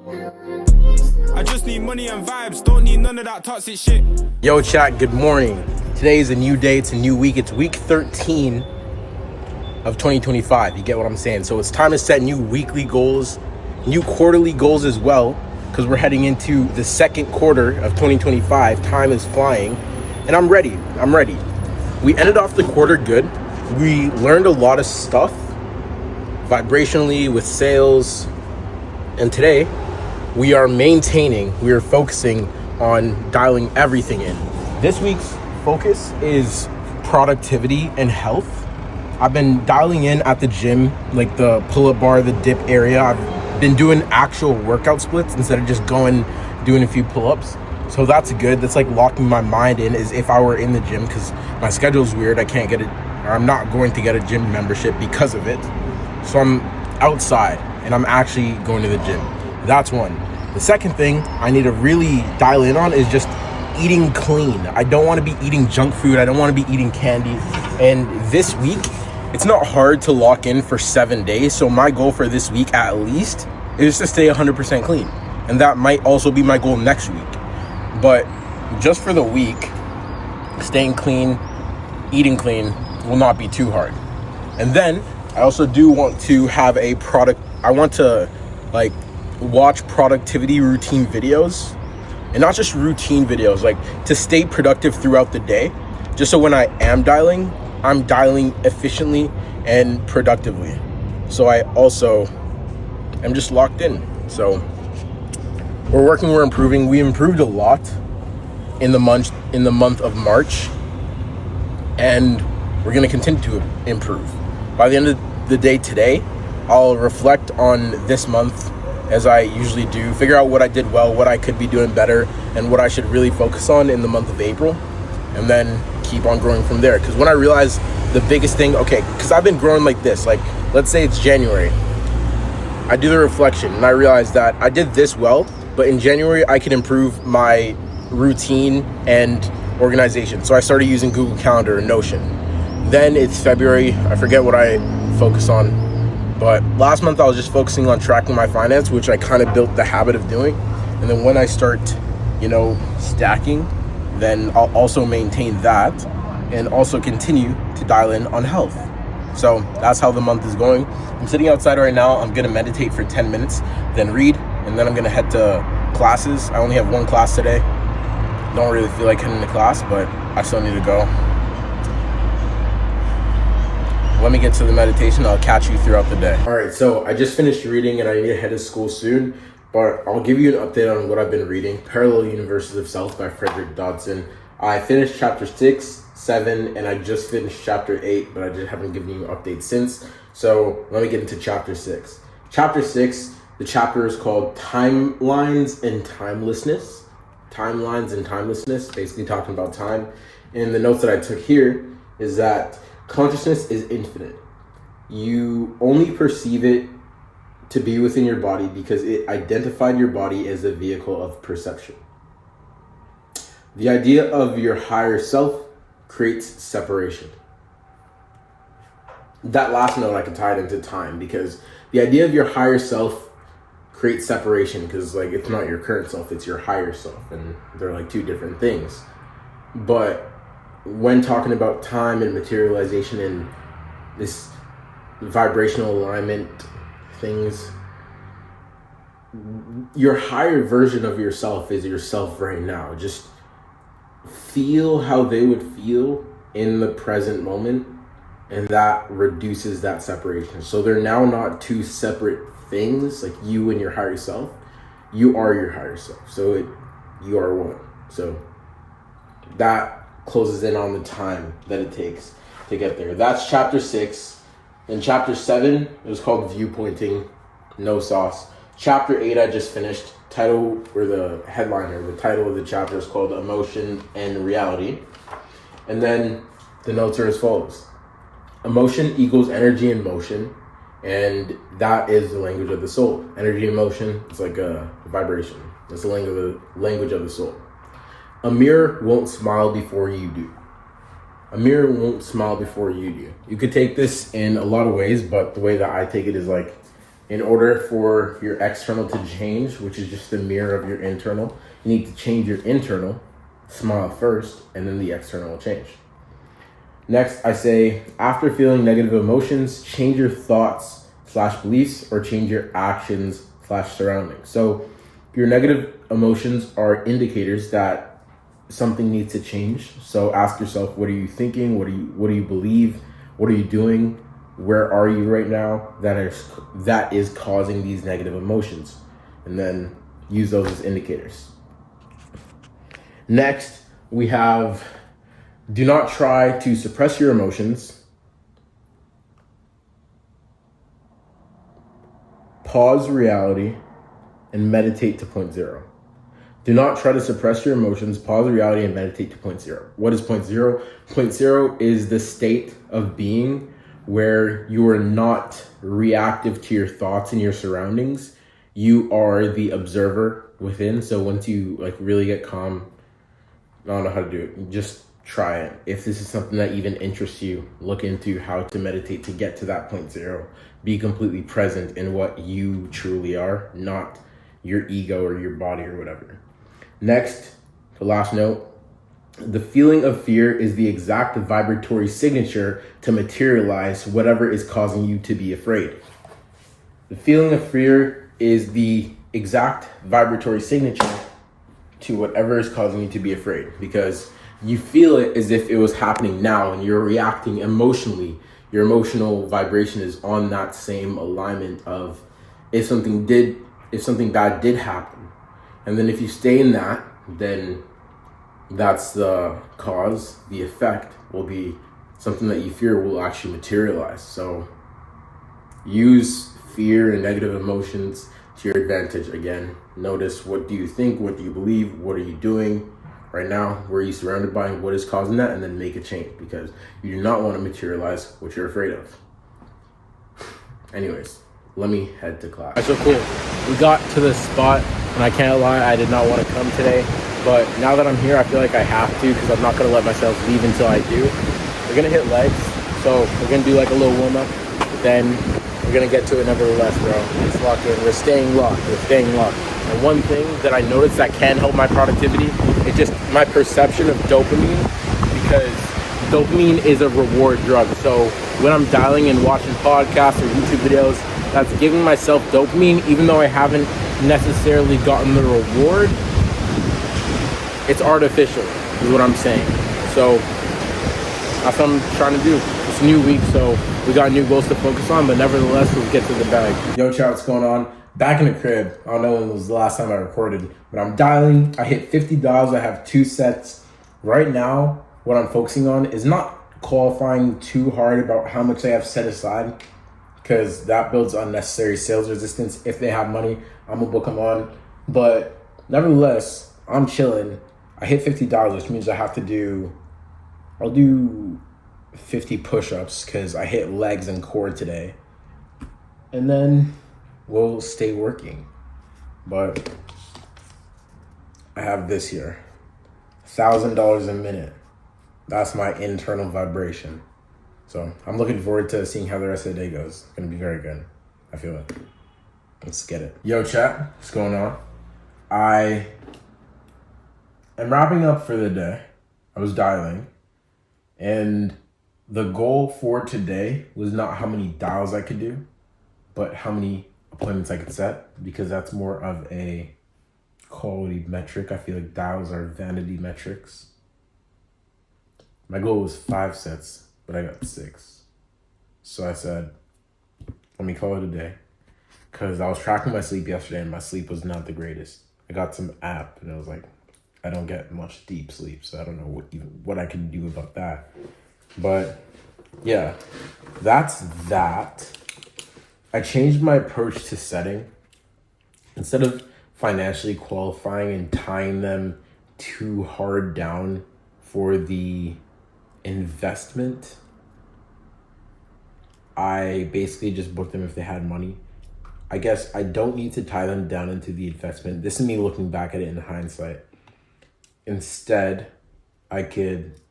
I just need money and vibes, don't need none of that toxic shit. Yo chat, good morning. Today is a new day, it's a new week. It's week 13 of 2025. You get what I'm saying? So it's time to set new weekly goals, new quarterly goals as well, because we're heading into the second quarter of 2025. Time is flying, and I'm ready. We ended off the quarter good. We learned a lot of stuff vibrationally with sales, and today we are focusing on dialing everything in. This week's focus is productivity and health. I've been dialing in at the gym, like the pull-up bar, the dip area. I've been doing actual workout splits instead of just doing a few pull-ups. So that's good. That's like locking my mind in as if I were in the gym, because my schedule's weird. I'm not going to get a gym membership because of it. So I'm outside and I'm actually going to the gym. That's one. The second thing I need to really dial in on is just eating clean. I don't want to be eating junk food. I don't want to be eating candy. And this week, it's not hard to lock in for 7 days. So my goal for this week at least is to stay 100% clean. And that might also be my goal next week. But just for the week, staying clean, eating clean will not be too hard. And then I also do want to have I want to watch productivity routine videos, and not just routine videos, to stay productive throughout the day, just so when I am dialing, I'm dialing efficiently and productively. So I also am just locked in. So we're improving. We improved a lot in the month of March, and we're going to continue to improve. By the end of the day today, I'll reflect on this month as I usually do, figure out what I did well, what I could be doing better, and what I should really focus on in the month of April, and then keep on growing from there. Because when I realized the biggest thing, because I've been growing like this, let's say it's January, I do the reflection and I realized that I did this well, but in January I could improve my routine and organization. So I started using Google Calendar and Notion. Then it's February, I forget what I focus on, but last month I was just focusing on tracking my finance, which I kind of built the habit of doing. And then when I start, stacking, then I'll also maintain that and also continue to dial in on health. So that's how the month is going. I'm sitting outside right now. I'm gonna meditate for 10 minutes, then read, and then I'm gonna head to classes. I only have one class today. Don't really feel like heading to class, but I still need to go. Let me get to the meditation. I'll catch you throughout the day. All right, so I just finished reading and I need to head to school soon, but I'll give you an update on what I've been reading. Parallel Universes of Self by Frederick Dodson. I finished chapter 6, 7, and I just finished chapter 8, but I just haven't given you updates since. So let me get into chapter 6. Chapter 6, the chapter is called Timelines and Timelessness. Timelines and Timelessness, basically talking about time. And the notes that I took here is that consciousness is infinite. You only perceive it to be within your body because it identified your body as a vehicle of perception. The idea of your higher self creates separation. That last note I could tie it into time, because the idea of your higher self creates separation, because it's not your current self, it's your higher self, and they're two different things. But when talking about time and materialization and this vibrational alignment things, your higher version of yourself is yourself right now. Just feel how they would feel in the present moment, and that reduces that separation. So they're now not two separate things, like you and your higher self. You are your higher self, so you are one. So that closes in on the time that it takes to get there. That's chapter 6. In chapter 7, it was called Viewpointing, no sauce. Chapter 8 I just finished. The title of the chapter is called Emotion and Reality. And then the notes are as follows. Emotion equals energy and motion, and that is the language of the soul. Energy and motion is like a vibration. It's the language of the soul. A mirror won't smile before you do. A mirror won't smile before you do. You could take this in a lot of ways, but the way that I take it is In order for your external to change, which is just the mirror of your internal, you need to change your internal, smile first, and then the external will change. Next, I say, after feeling negative emotions, change your thoughts / beliefs or change your actions / surroundings. So your negative emotions are indicators that something needs to change. So ask yourself, what are you thinking? What do you believe? What are you doing? Where are you right now that is causing these negative emotions? And then use those as indicators. Next, we have, do not try to suppress your emotions. Pause reality and meditate to point zero. Do not try to suppress your emotions, pause reality, and meditate to point zero. What is point zero? Point zero is the state of being where you are not reactive to your thoughts and your surroundings. You are the observer within. So once you really get calm, I don't know how to do it. Just try it. If this is something that even interests you, look into how to meditate to get to that point zero. Be completely present in what you truly are, not your ego or your body or whatever. Next, the last note, the feeling of fear is the exact vibratory signature to materialize whatever is causing you to be afraid. The feeling of fear is the exact vibratory signature to whatever is causing you to be afraid, because you feel it as if it was happening now and you're reacting emotionally. Your emotional vibration is on that same alignment of if something bad did happen. And then if you stay in that, then that's the cause. The effect will be something that you fear will actually materialize. So use fear and negative emotions to your advantage. Again, notice, what do you think? What do you believe? What are you doing right now? Where are you surrounded by? What is causing that? And then make a change, because you do not want to materialize what you're afraid of. Anyways, let me head to class. So cool. We got to the spot, and I can't lie, I did not want to come today. But now that I'm here, I feel like I have to, because I'm not going to let myself leave until I do. We're going to hit legs. So we're going to do like a little warm up. Then we're going to get to it nevertheless, bro. Let's lock in. We're staying locked. And one thing that I noticed that can help my productivity is just my perception of dopamine, because dopamine is a reward drug. So when I'm dialing and watching podcasts or YouTube videos, that's giving myself dopamine, even though I haven't necessarily gotten the reward. It's artificial, is what I'm saying. So that's what I'm trying to do. It's a new week, so we got new goals to focus on, but nevertheless, let's get to the bag. Yo, chat, what's going on? Back in the crib. I don't know when was the last time I recorded, but I'm dialing. I hit 50 dials. I have 2 sets. Right now, what I'm focusing on is not qualifying too hard about how much I have set aside, because that builds unnecessary sales resistance. If they have money, I'm gonna book them on. But nevertheless, I'm chilling. I hit $50, which means I'll do 50 push-ups, because I hit legs and core today. And then we'll stay working. But I have this here, $1,000 a minute. That's my internal vibration. So I'm looking forward to seeing how the rest of the day goes. It's gonna be very good. I feel it. Let's get it. Yo, chat, what's going on? I am wrapping up for the day. I was dialing, and the goal for today was not how many dials I could do, but how many appointments I could set, because that's more of a quality metric. I feel like dials are vanity metrics. My goal was 5 sets, but I got 6. So I said, let me call it a day, because I was tracking my sleep yesterday and my sleep was not the greatest. I got some app and I was like, I don't get much deep sleep, so I don't know what I can do about that. But yeah, that's that. I changed my approach to setting. Instead of financially qualifying and tying them too hard down for the investment, I basically just booked them if they had money. I guess I don't need to tie them down into the investment. This is me looking back at it in hindsight. Instead, I could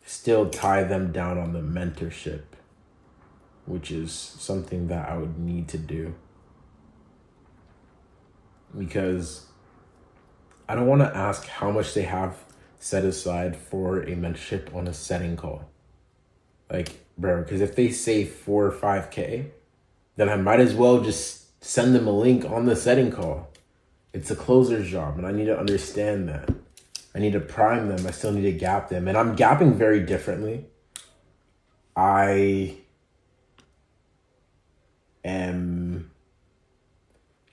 still tie them down on the mentorship, which is something that I would need to do. because I don't want to ask how much they have set aside for a mentorship on a setting call. Like, bro, because if they say 4 or 5K, then I might as well just send them a link on the setting call. It's a closer's job, and I need to understand that. I need to prime them. I still need to gap them. And I'm gapping very differently. I am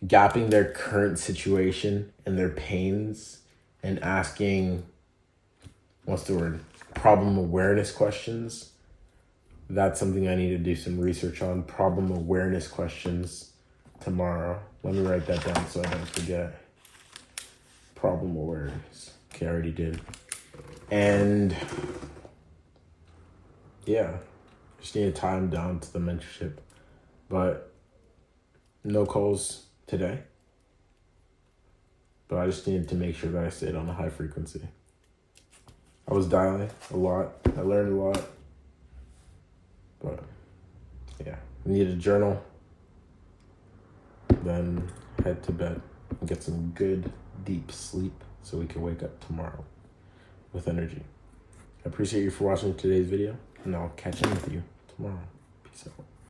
gapping their current situation and their pains and asking, problem awareness questions. That's something I need to do some research on. Problem awareness questions tomorrow. Let me write that down so I don't forget. Problem awareness. Okay, I already did. And yeah, just need to tie them down to the mentorship. But no calls today. But I just needed to make sure that I stayed on a high frequency. I was dialing a lot. I learned a lot. But yeah, I need a journal. Then head to bed and get some good deep sleep so we can wake up tomorrow with energy. I appreciate you for watching today's video, and I'll catch up with you tomorrow. Peace out.